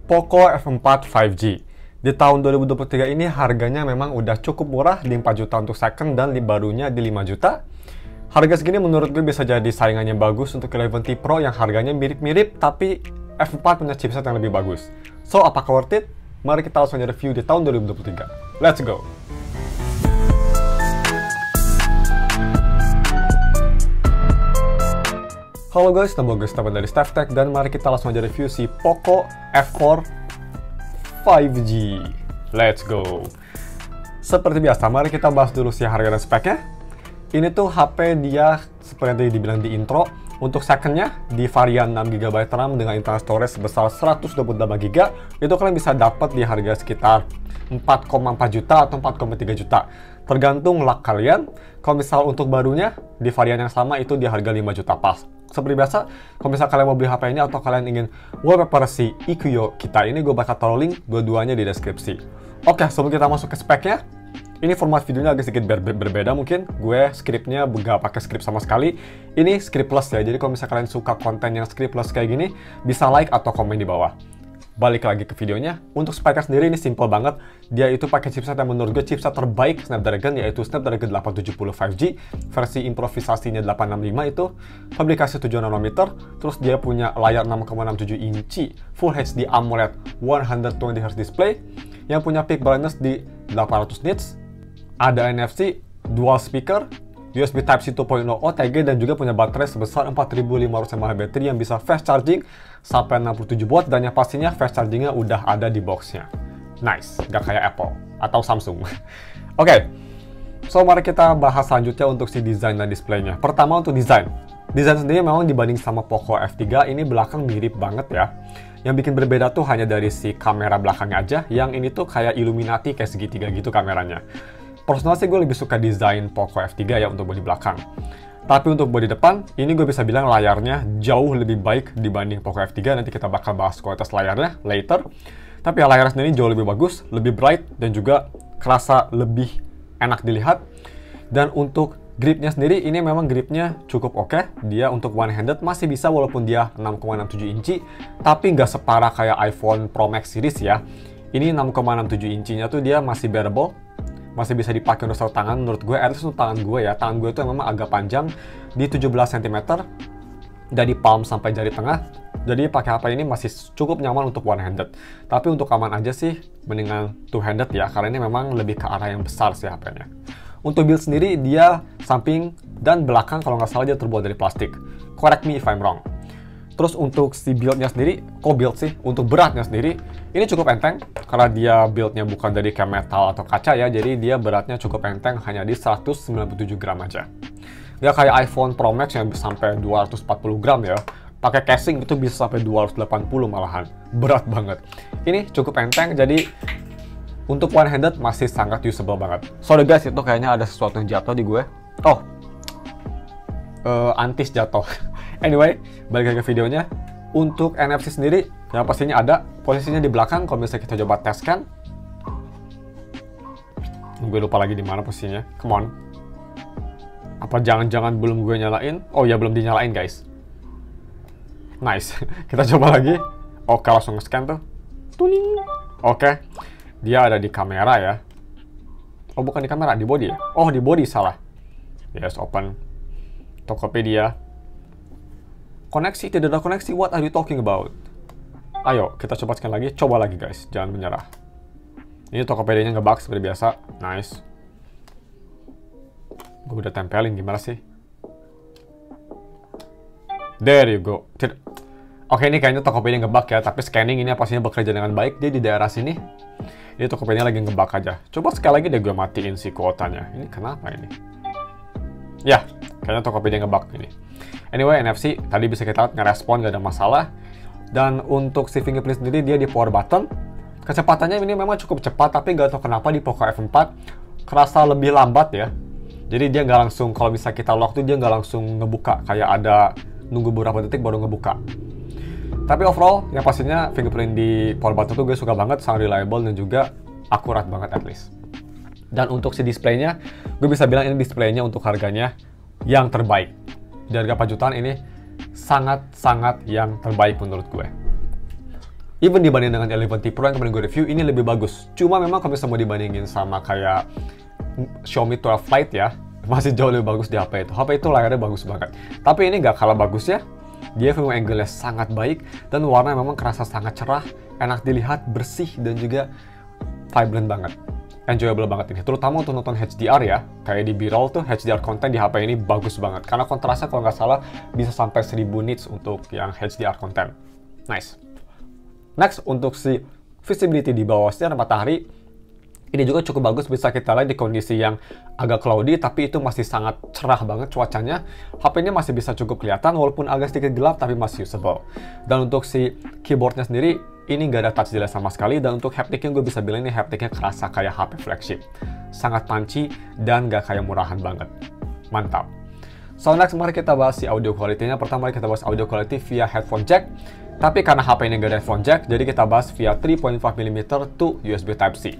Poco F4 5G. Di tahun 2023 ini harganya memang udah cukup murah di 4 juta untuk second dan barunya di 5 juta. Harga segini menurut gue bisa jadi saingannya bagus untuk A11 Pro yang harganya mirip-mirip tapi F4 punya chipset yang lebih bagus. So, apakah worth it? Mari kita langsung aja review di tahun 2023. Let's go! Halo guys, nama gue Stefan dari StefTech dan mari kita langsung aja review si Poco F4 5G. Let's go! Seperti biasa, mari kita bahas dulu si harga dan speknya. Ini tuh HP dia seperti yang tadi dibilang di intro. Untuk secondnya di varian 6GB RAM dengan internal storage sebesar 128GB, itu kalian bisa dapat di harga sekitar 4,4 juta atau 4,3 juta. Tergantung luck kalian. Kalau misal untuk barunya di varian yang sama itu di harga 5 juta pas. Seperti biasa, kalau misalnya kalian mau beli HP ini atau kalian ingin wallpaper si Ikuyo kita ini, gue bakal taruh link dua-duanya di deskripsi. Oke, sebelum kita masuk ke speknya, ini format videonya agak sedikit berbeda mungkin. Gue skripnya gak pakai skrip sama sekali. Ini scriptless ya, jadi kalau misalnya kalian suka konten yang scriptless kayak gini, bisa like atau komen di bawah. Balik lagi ke videonya. Untuk speknya sendiri ini simple banget. Dia itu pakai chipset yang menurut gue chipset terbaik Snapdragon, yaitu Snapdragon 870 5G. Versi improvisasinya 865 itu. Fabrikasi 7 nanometer. Terus dia punya layar 6,67 inci Full HD AMOLED 120Hz display. Yang punya peak brightness di 800 nits. Ada NFC, dual speaker, USB Type-C 2.0 OTG, dan juga punya baterai sebesar 4500 mAh baterai yang bisa fast charging sampai 67 watt, dan yang pastinya fast chargingnya udah ada di boxnya. Nice, gak kayak Apple atau Samsung. Oke, so mari kita bahas selanjutnya untuk si desain dan displaynya. Pertama untuk desain. Desain sendiri memang dibanding sama Poco F3 ini belakang mirip banget ya. Yang bikin berbeda tuh hanya dari si kamera belakangnya aja, yang ini tuh kayak Illuminati, kayak segitiga gitu kameranya. Personal sih gue lebih suka desain Poco F3 ya untuk bodi belakang. Tapi untuk bodi depan, ini gue bisa bilang layarnya jauh lebih baik dibanding Poco F3. Nanti kita bakal bahas kualitas layarnya later. Tapi ya layarnya sendiri jauh lebih bagus, lebih bright, dan juga kerasa lebih enak dilihat. Dan untuk gripnya sendiri, ini memang gripnya cukup oke. Dia untuk one-handed masih bisa walaupun dia 6,67 inci. Tapi nggak separah kayak iPhone Pro Max series ya. Ini 6,67 incinya tuh dia masih bearable. Masih bisa dipakai untuk sarung tangan. Menurut gue, at least untuk tangan gue ya, tangan gue itu memang agak panjang di 17 cm dari palm sampai jari tengah. Jadi pakai HP ini masih cukup nyaman untuk one handed. Tapi untuk aman aja sih mendingan two handed ya, karena ini memang lebih ke arah yang besar sih HP-nya. Untuk build sendiri, dia samping dan belakang kalau nggak salah dia terbuat dari plastik. Correct me if I'm wrong. Terus untuk si build-nya sendiri, kok build sih? Untuk beratnya sendiri, ini cukup enteng karena dia build-nya bukan dari kayak metal atau kaca ya, jadi dia beratnya cukup enteng, hanya di 197 gram aja. Nggak kayak iPhone Pro Max yang bisa sampai 240 gram ya. Pakai casing itu bisa sampai 280 malahan. Berat banget. Ini cukup enteng, jadi untuk one-handed masih sangat usable banget. Sorry guys, itu kayaknya ada sesuatu yang jatuh di gue. Oh, antis jatuh. Anyway, balik lagi ke videonya. Untuk NFC sendiri, yang pastinya ada. Posisinya di belakang, kalau misalnya kita coba teskan. Gue lupa lagi di mana posisinya. Come on. Apa jangan-jangan belum gue nyalain? Oh ya, belum dinyalain guys. Nice. Kita coba lagi. Oke, langsung nge-scan tuh. Tuning. Oke. Dia ada di kamera ya. Oh, bukan di kamera, di body ya? Oh, di body, salah. Yes, open. Tokopedia. Koneksi, tidak ada koneksi, what are you talking about? Ayo, kita coba scan lagi, coba lagi guys, jangan menyerah. Ini Tokopedia-nya nge-bug seperti biasa, nice. Gue udah tempelin, gimana sih? There you go. Oke, ini kayaknya Tokopedia nge-bug ya, tapi scanning ini pastinya bekerja dengan baik. Dia di daerah sini. Ini Tokopedia lagi nge-bug aja. Coba sekali lagi deh gue matiin si kuotanya. Ini kenapa ini? Ya, kayaknya Tokopedia nge-bug ini. Anyway, NFC tadi bisa kita lihat ngerespon, gak ada masalah. Dan untuk si fingerprint sendiri dia di power button. Kecepatannya ini memang cukup cepat, tapi gak tahu kenapa di Poco F4 kerasa lebih lambat ya. Jadi dia nggak langsung, kalau misalnya kita lock tuh dia nggak langsung ngebuka, kayak ada nunggu beberapa detik baru ngebuka. Tapi overall, yang pastinya fingerprint di power button tuh gue suka banget, sangat reliable dan juga akurat banget at least. Dan untuk si displaynya, gue bisa bilang ini displaynya untuk harganya yang terbaik. Di harga 4 jutaan ini sangat-sangat yang terbaik menurut gue. Even dibanding dengan 11T Pro yang kemarin gue review, ini lebih bagus. Cuma memang kalau misalnya mau dibandingin sama kayak Xiaomi 12 Lite ya, masih jauh lebih bagus di HP itu. HP itu layarnya bagus banget. Tapi ini nggak kalah bagus ya. Dia view angle-nya sangat baik, dan warna memang kerasa sangat cerah, enak dilihat, bersih, dan juga vibrant banget. Enjoyable banget ini, terutama untuk nonton HDR ya. Kayak di B-roll tuh, HDR konten di HP ini bagus banget. Karena kontrasnya kalau nggak salah bisa sampai 1000 nits untuk yang HDR konten. Nice. Next, untuk si visibility di bawah sinar matahari, ini juga cukup bagus, bisa kita lihat di kondisi yang agak cloudy, tapi itu masih sangat cerah banget cuacanya. HP-nya masih bisa cukup kelihatan, walaupun agak sedikit gelap, tapi masih usable. Dan untuk si keyboardnya sendiri, ini nggak ada touch delay sama sekali, dan untuk haptiknya gue bisa bilang ini haptiknya kerasa kayak HP flagship. Sangat punchy, dan nggak kayak murahan banget. Mantap. So next, mari kita bahas si audio quality-nya. Pertama, mari kita bahas audio quality via headphone jack. Tapi karena HP ini nggak ada headphone jack, jadi kita bahas via 3.5mm to USB Type-C.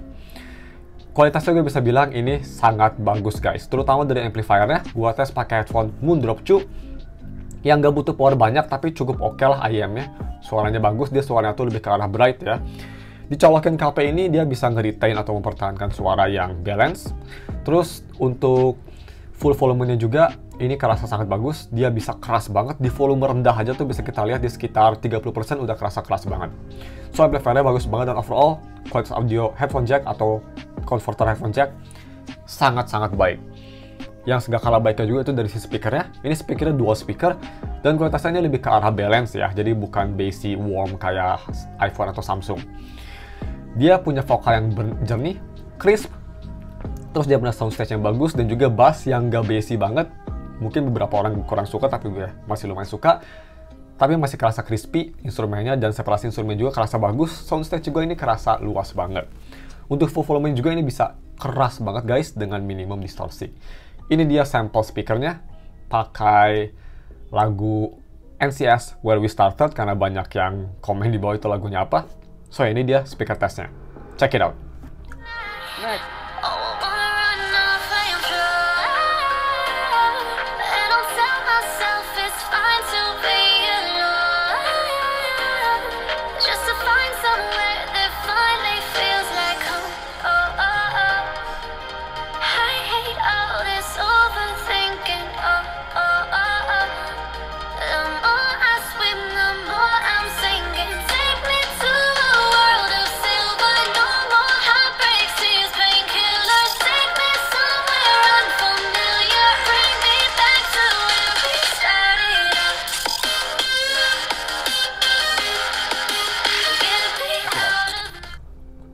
Kualitasnya gue bisa bilang ini sangat bagus guys, terutama dari amplifiernya. Gue tes pakai headphone Moondrop 2 yang nggak butuh power banyak, tapi cukup oke lah IEM-nya. Suaranya bagus, dia suaranya tuh lebih ke arah bright ya. Dicolokin ke HP ini, dia bisa nge-retain atau mempertahankan suara yang balance. Terus untuk full volumenya juga, ini kerasa sangat bagus. Dia bisa keras banget, di volume rendah aja tuh bisa kita lihat di sekitar 30% udah kerasa keras banget. So amplifiernya bagus banget, dan overall kualitas audio headphone jack atau converter headphone jack sangat-sangat baik. Yang gak kalah baiknya juga itu dari si speakernya. Ini speakernya dual speaker, dan kualitasnya ini lebih ke arah balance ya, jadi bukan bassy warm kayak iPhone atau Samsung. Dia punya vokal yang jernih, crisp, terus dia punya soundstage yang bagus, dan juga bass yang gak bassy banget. Mungkin beberapa orang kurang suka, tapi gue masih lumayan suka. Tapi masih kerasa crispy instrumennya, dan separasi instrumen juga kerasa bagus. Soundstage juga ini kerasa luas banget. Untuk full volume juga ini bisa keras banget guys, dengan minimum distorsi. Ini dia sampel speakernya, pakai lagu NCS Where We Started, karena banyak yang komen di bawah itu lagunya apa. So ini dia speaker testnya. Check it out. Next.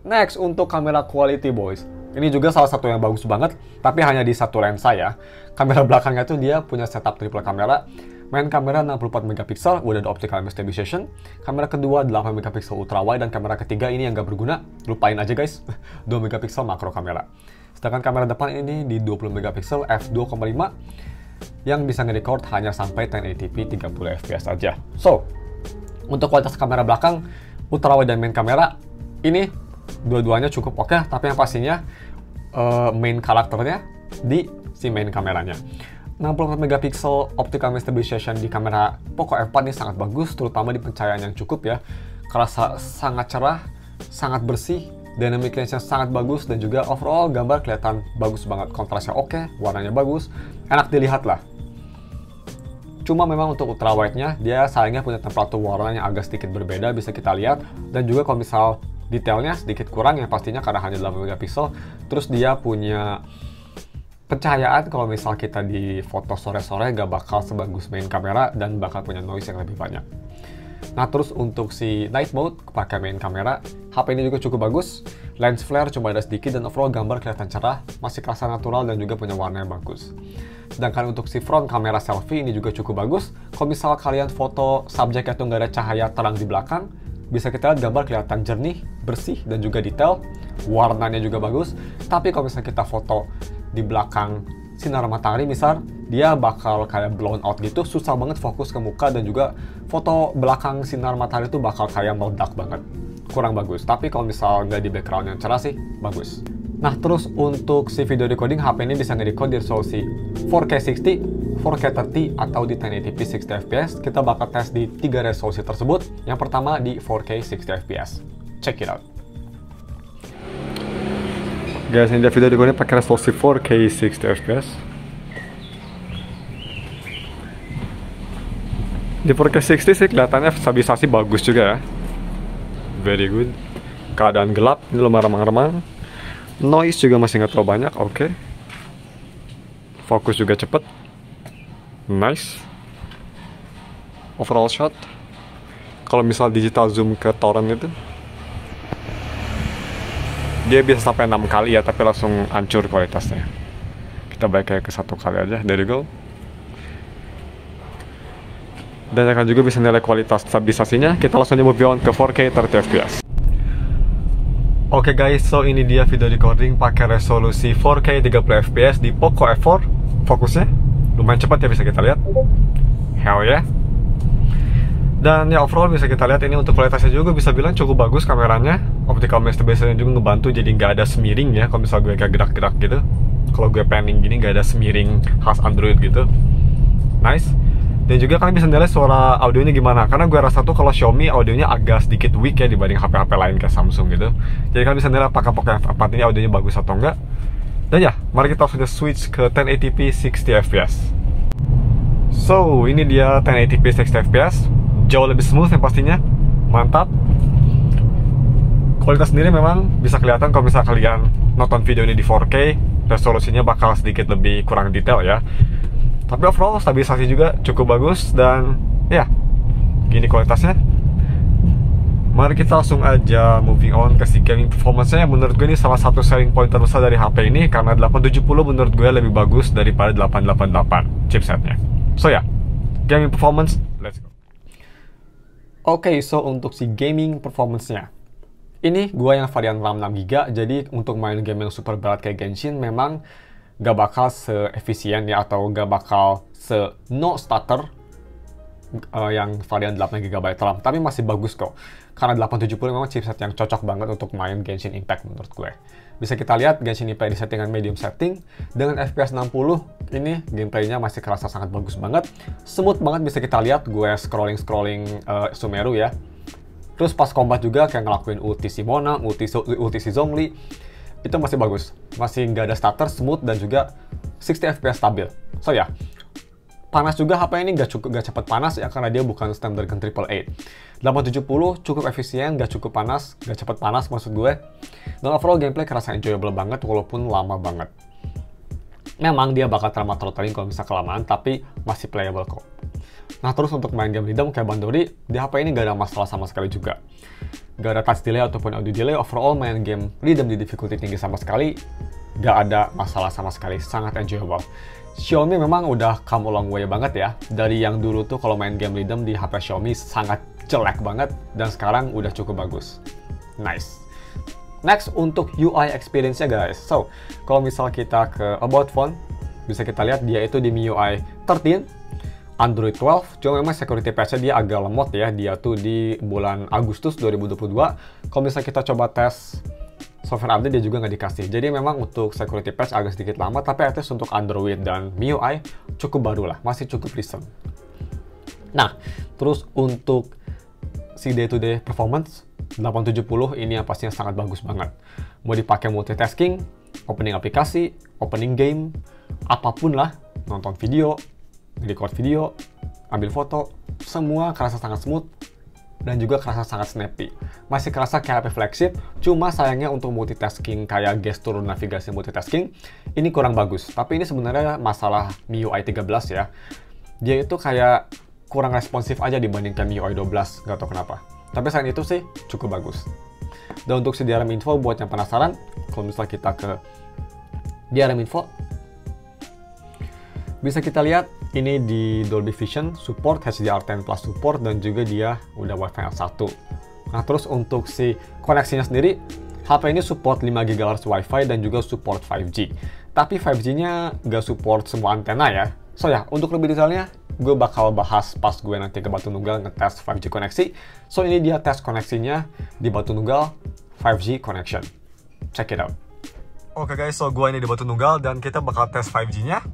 Next, untuk kamera quality boys. Ini juga salah satu yang bagus banget, tapi hanya di satu lensa ya. Kamera belakangnya tuh dia punya setup triple kamera. Main kamera 64 megapiksel, udah ada optical image stabilization. Kamera kedua 8 megapiksel ultra wide, dan kamera ketiga ini yang gak berguna, lupain aja guys. 2 megapiksel makro kamera. Sedangkan kamera depan ini di 20 megapiksel f2.5 yang bisa nge-record hanya sampai 1080p 30 fps aja. So, untuk kualitas kamera belakang, ultra wide dan main kamera ini dua-duanya cukup oke, tapi yang pastinya main karakternya di si main kameranya. 64 megapiksel optical image stabilization di kamera Poco F4 ini sangat bagus, terutama di pencahayaan yang cukup ya. Kerasa sangat cerah, sangat bersih, dynamic range-nya sangat bagus, dan juga overall gambar kelihatan bagus banget. Kontrasnya oke, warnanya bagus, enak dilihat lah. Cuma memang untuk ultrawide-nya, dia sayangnya punya temperatur warna yang agak sedikit berbeda, bisa kita lihat. Dan juga kalau misal detailnya sedikit kurang, yang pastinya karena hanya 8 megapiksel. Terus dia punya pencahayaan, kalau misal kita di foto sore-sore gak bakal sebagus main kamera, dan bakal punya noise yang lebih banyak. Nah terus untuk si night mode pakai main kamera, HP ini juga cukup bagus. Lens flare cuma ada sedikit, dan overall gambar kelihatan cerah, masih kerasa natural, dan juga punya warna yang bagus. Sedangkan untuk si front kamera selfie ini juga cukup bagus. Kalau misal kalian foto subjeknya tuh nggak ada cahaya terang di belakang, bisa kita lihat gambar kelihatan jernih, bersih, dan juga detail. Warnanya juga bagus. Tapi kalau misalnya kita foto di belakang sinar matahari misal, dia bakal kayak blown out gitu, susah banget fokus ke muka, dan juga foto belakang sinar matahari itu bakal kayak meledak banget. Kurang bagus. Tapi kalau misal nggak di background yang cerah sih, bagus. Nah, terus untuk si video recording, HP ini bisa nge-record di resolusi 4K 60, 4K 30, atau di 1080p 60fps. Kita bakal tes di 3 resolusi tersebut. Yang pertama di 4K 60fps. Check it out. Guys, ini dia video recording pakai resolusi 4K 60fps. Di 4K 60 sih kelihatannya stabilisasi bagus juga ya. Very good. Keadaan gelap, ini lumayan remang-remang. Noise juga masih nggak terlalu banyak, oke. Fokus juga cepet. Nice. Overall shot. Kalau misal digital zoom ke torrent itu, dia bisa sampai 6 kali ya, tapi langsung hancur kualitasnya. Kita balik kayak ke 1 kali aja, there you go. Dan akan juga bisa nilai kualitas stabilisasinya. Kita langsung move on ke 4K 30fps. Oke guys, so ini dia video recording pakai resolusi 4K 30fps di Poco F4. Fokusnya lumayan cepat ya, bisa kita lihat. Hell yeah. Dan ya overall bisa kita lihat ini untuk kualitasnya juga bisa bilang cukup bagus kameranya. Optical masturbation juga ngebantu, jadi nggak ada semiring ya kalau misal gue kayak gerak-gerak gitu. Kalau gue panning gini nggak ada semiring khas Android gitu. Nice. Dan juga kalian bisa nilai suara audionya gimana. Karena gue rasa tuh kalau Xiaomi audionya agak sedikit weak ya dibanding HP-HP lain kayak Samsung gitu. Jadi kalian bisa nilai apakah Poco F4 ini audionya bagus atau enggak. Dan ya, mari kita sudah switch ke 1080p 60fps. So, ini dia 1080p 60fps. Jauh lebih smooth yang pastinya. Mantap. Kualitas sendiri memang bisa kelihatan kalau misalnya kalian nonton video ini di 4K, resolusinya bakal sedikit lebih kurang detail ya. Tapi overall stabilisasi juga cukup bagus dan ya, gini kualitasnya. Mari kita langsung aja moving on ke si gaming performance-nya. Menurut gue ini salah satu selling point terbesar dari HP ini karena 870 menurut gue lebih bagus daripada 888 chipsetnya. So ya, gaming performance, let's go. Oke, so untuk si gaming performance-nya, ini gue yang varian RAM 6GB, jadi untuk main game yang super berat kayak Genshin memang gak bakal se-efisien ya, atau gak bakal se-no starter yang varian 8GB RAM, tapi masih bagus kok. Karena 870 memang chipset yang cocok banget untuk main Genshin Impact menurut gue. Bisa kita lihat Genshin Impact di settingan medium setting, dengan FPS 60, ini gameplaynya masih kerasa sangat bagus banget. Smooth banget bisa kita lihat, gue scrolling Sumeru ya. Terus pas combat juga kayak ngelakuin ulti si Mona, ulti si Zhongli, itu masih bagus, masih nggak ada stutter, smooth, dan juga 60 fps stabil. So ya, panas juga HP ini nggak cepet panas ya, karena dia bukan Snapdragon 888. 870 cukup efisien, nggak cukup panas, nggak cepet panas maksud gue. Dan overall gameplay kerasa enjoyable banget walaupun lama banget. Memang dia bakal throttling kalau bisa kelamaan, tapi masih playable kok. Nah terus untuk main game rhythm kayak Bandori, di HP ini nggak ada masalah sama sekali juga. Gak ada touch delay ataupun audio delay. Overall main game rhythm di difficulty tinggi sama sekali gak ada masalah sama sekali, sangat enjoyable. Xiaomi memang udah come a long way banget ya. Dari yang dulu tuh kalau main game rhythm di HP Xiaomi sangat jelek banget, dan sekarang udah cukup bagus. Nice. Next untuk UI experience-nya guys. So, kalau misal kita ke About Phone, bisa kita lihat dia itu di MIUI 13, Android 12, cuma memang security patch-nya dia agak lemot ya, dia tuh di bulan Agustus 2022. Kalau misalnya kita coba tes software update, dia juga nggak dikasih. Jadi memang untuk security patch agak sedikit lama, tapi at least untuk Android dan MIUI cukup baru lah, masih cukup recent. Nah, terus untuk si day-to-day performance, 870 ini yang pastinya sangat bagus banget. Mau dipakai multitasking, opening aplikasi, opening game, apapun lah, nonton video, record video, ambil foto, semua kerasa sangat smooth dan juga kerasa sangat snappy. Masih kerasa kayak HP flagship, cuma sayangnya untuk multitasking kayak gestur navigasi multitasking ini kurang bagus. Tapi ini sebenarnya masalah MIUI 13 ya. Dia itu kayak kurang responsif aja dibandingkan MIUI 12, nggak tahu kenapa. Tapi selain itu sih cukup bagus. Dan untuk si DRM info buat yang penasaran, kalau misalnya kita ke DRM info, bisa kita lihat ini di Dolby Vision support, HDR10 Plus support, dan juga dia udah Wi-Fi L1. Nah terus untuk si koneksinya sendiri, HP ini support 5 GHz Wi-Fi dan juga support 5G. Tapi 5G-nya nggak support semua antena ya. So ya, untuk lebih detailnya, gue bakal bahas pas gue nanti ke Batu Nunggal ngetes 5G koneksi. So ini dia tes koneksinya di Batu Nunggal 5G connection. Check it out. Oke guys, so gue ini di Batu Nunggal dan kita bakal tes 5G-nya.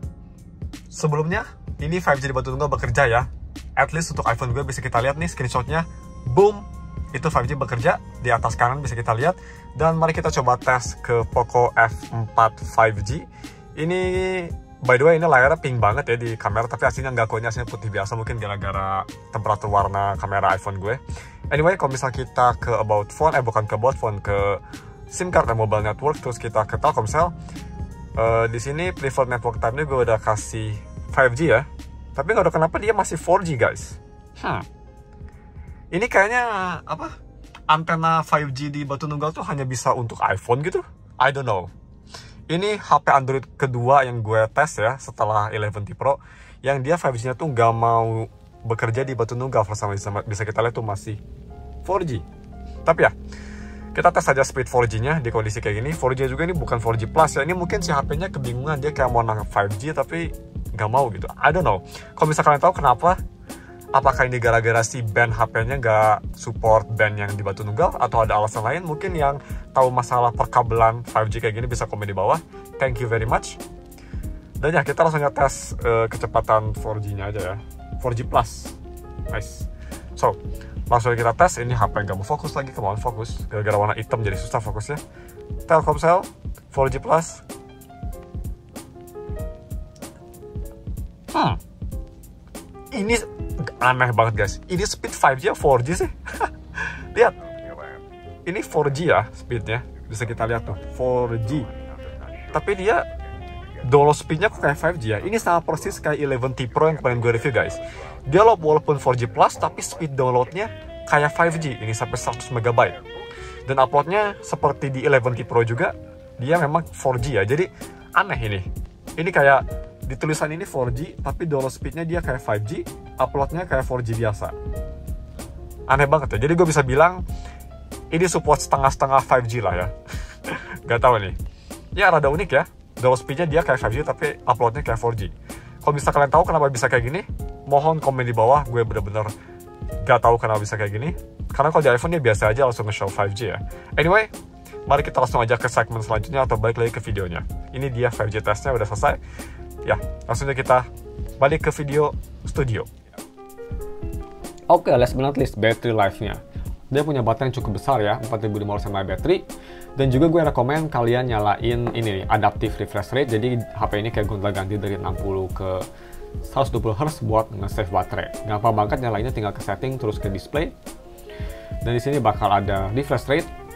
Sebelumnya, ini 5G di Batu Nunggal bekerja ya. At least untuk iPhone gue bisa kita lihat nih screenshotnya. Boom! Itu 5G bekerja. Di atas kanan bisa kita lihat. Dan mari kita coba tes ke Poco F4 5G. Ini, by the way, ini layarnya pink banget ya di kamera. Tapi aslinya nggak kuatnya, aslinya putih biasa. Mungkin gara-gara temperatur warna kamera iPhone gue. Anyway, kalau misal kita ke About Phone, bukan ke About Phone, ke SIM card dan mobile network, terus kita ke Telkomsel. Di sini preferred network type-nya gue udah kasih 5G ya. Tapi nggak tahu kenapa dia masih 4G guys. Ini kayaknya apa? Antena 5G di Batu Nunggal tuh hanya bisa untuk iPhone gitu. I don't know. Ini HP Android kedua yang gue tes ya setelah 11T Pro, yang dia 5G-nya tuh nggak mau bekerja di Batu Nunggal. Bisa kita lihat tuh masih 4G. Tapi ya, kita tes aja speed 4G-nya di kondisi kayak gini. 4G juga ini bukan 4G Plus ya. Ini mungkin si HP-nya kebingungan. Dia kayak mau nangkep 5G tapi nggak mau gitu. I don't know. Kalau misalkan kalian tahu kenapa, apakah ini gara-gara si band HP-nya nggak support band yang di Batu Nunggal, atau ada alasan lain? Mungkin yang tahu masalah perkabelan 5G kayak gini bisa komen di bawah. Thank you very much. Dan ya, kita langsung ngetes kecepatan 4G-nya aja ya. 4G Plus. Nice. So, langsung kita tes. Ini HP yang gak mau fokus lagi, kemauan fokus gara-gara warna hitam jadi susah fokusnya. Telkomsel 4G Plus. Ini aneh banget guys. Ini speed 5G ya 4G sih. Lihat. Ini 4G ya speednya. Bisa kita lihat tuh 4G. Tapi dia download speednya kok kayak 5G ya. Ini sama persis kayak 11T Pro yang kemarin gue review guys. Dia walaupun 4G Plus tapi speed downloadnya kayak 5G. Ini sampai 100 MB. Dan uploadnya seperti di 11T Pro juga, dia memang 4G ya. Jadi aneh ini. Ini kayak di tulisan ini 4G tapi download speednya dia kayak 5G, uploadnya kayak 4G biasa. Aneh banget ya. Jadi gue bisa bilang ini support setengah-setengah 5G lah ya. Gak tahu nih. Ya rada unik ya. Download speednya dia kayak 5G tapi uploadnya kayak 4G. Kalau bisa kalian tahu kenapa bisa kayak gini, mohon komen di bawah. Gue bener-bener gak tahu kenapa bisa kayak gini. Karena kalau di iPhone dia biasa aja langsung nge-show 5G ya. Anyway, mari kita langsung aja ke segmen selanjutnya atau balik lagi ke videonya. Ini dia 5G testnya udah selesai. Ya, langsung aja kita balik ke video studio. Oke, last but not least, battery life-nya. Dia punya baterai yang cukup besar ya, 4500 mAh baterai. Dan juga gue rekomen kalian nyalain ini, adaptive refresh rate. Jadi HP ini kayak gonta-ganti dari 60 ke 120 Hz buat nge-save baterai. Gampang banget nyalainnya, tinggal ke setting terus ke display. Dan di sini bakal ada refresh rate.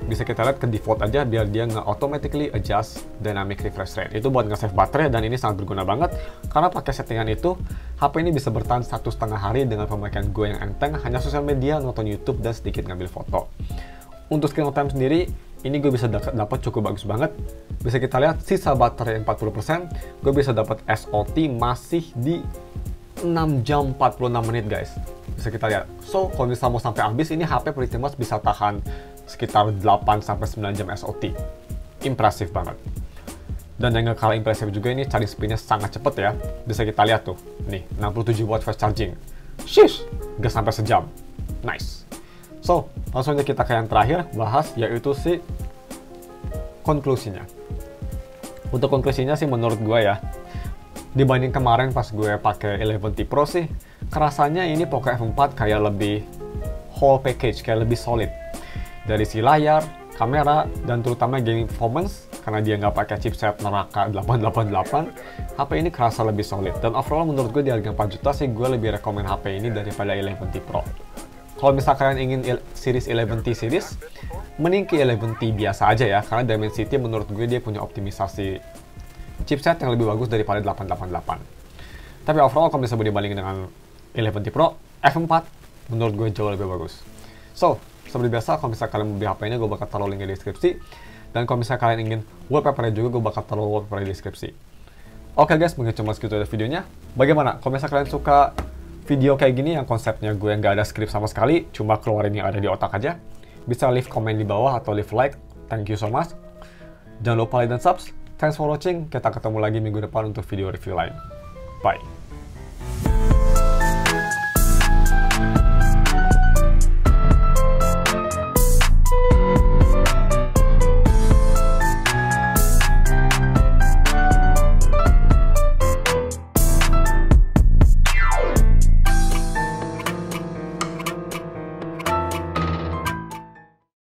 Bisa kita lihat ke default aja biar dia nge-automatically adjust dynamic refresh rate. Itu buat nge-save baterai dan ini sangat berguna banget karena pakai settingan itu HP ini bisa bertahan 1,5 hari dengan pemakaian gue yang enteng, hanya sosial media, nonton YouTube, dan sedikit ngambil foto. Untuk screen time sendiri, ini gue bisa dapat cukup bagus banget. Bisa kita lihat sisa baterai 40%, gue bisa dapat SOT masih di 6 jam 46 menit guys. Bisa kita lihat. So, kalau misalnya mau sampai habis, ini HP pretty much bisa tahan sekitar 8-9 jam SOT. Impresif banget. Dan yang gak kalah impresif juga ini charging speednya sangat cepet ya. Bisa kita lihat tuh. Nih, 67 watt fast charging. Shish! Gak sampai sejam. Nice. So, langsung aja kita ke yang terakhir bahas, yaitu si konklusinya. Untuk konklusinya sih menurut gue ya, dibanding kemarin pas gue pakai 11T Pro sih, kerasanya ini Poco F4 kayak lebih whole package, kayak lebih solid. Dari si layar, kamera, dan terutama gaming performance, karena dia nggak pakai chipset neraka 888, HP ini kerasa lebih solid. Dan overall menurut gue di harga 4 juta sih, gue lebih rekomen HP ini daripada 11T Pro. Kalau misalkan kalian ingin series 11T series, mending ke 11T biasa aja ya, karena Dimensity menurut gue dia punya optimisasi chipset yang lebih bagus daripada 888. Tapi overall kalau misalnya dibandingin dengan 11T Pro, F4 menurut gue jauh lebih bagus. So, seperti biasa, kalau misalnya kalian mau beli HP ini, gue bakal taruh linknya di deskripsi. Dan kalau misalnya kalian ingin wallpaper juga, gue bakal taruh wallpaper di deskripsi. Oke guys, mungkin cuma segitu aja videonya. Bagaimana? Kalau misalnya kalian suka video kayak gini yang konsepnya gue nggak ada skrip sama sekali, cuma keluarin yang ada di otak aja, bisa leave comment di bawah atau leave like. Thank you so much. Jangan lupa like dan subs. Thanks for watching. Kita ketemu lagi minggu depan untuk video review lain. Bye.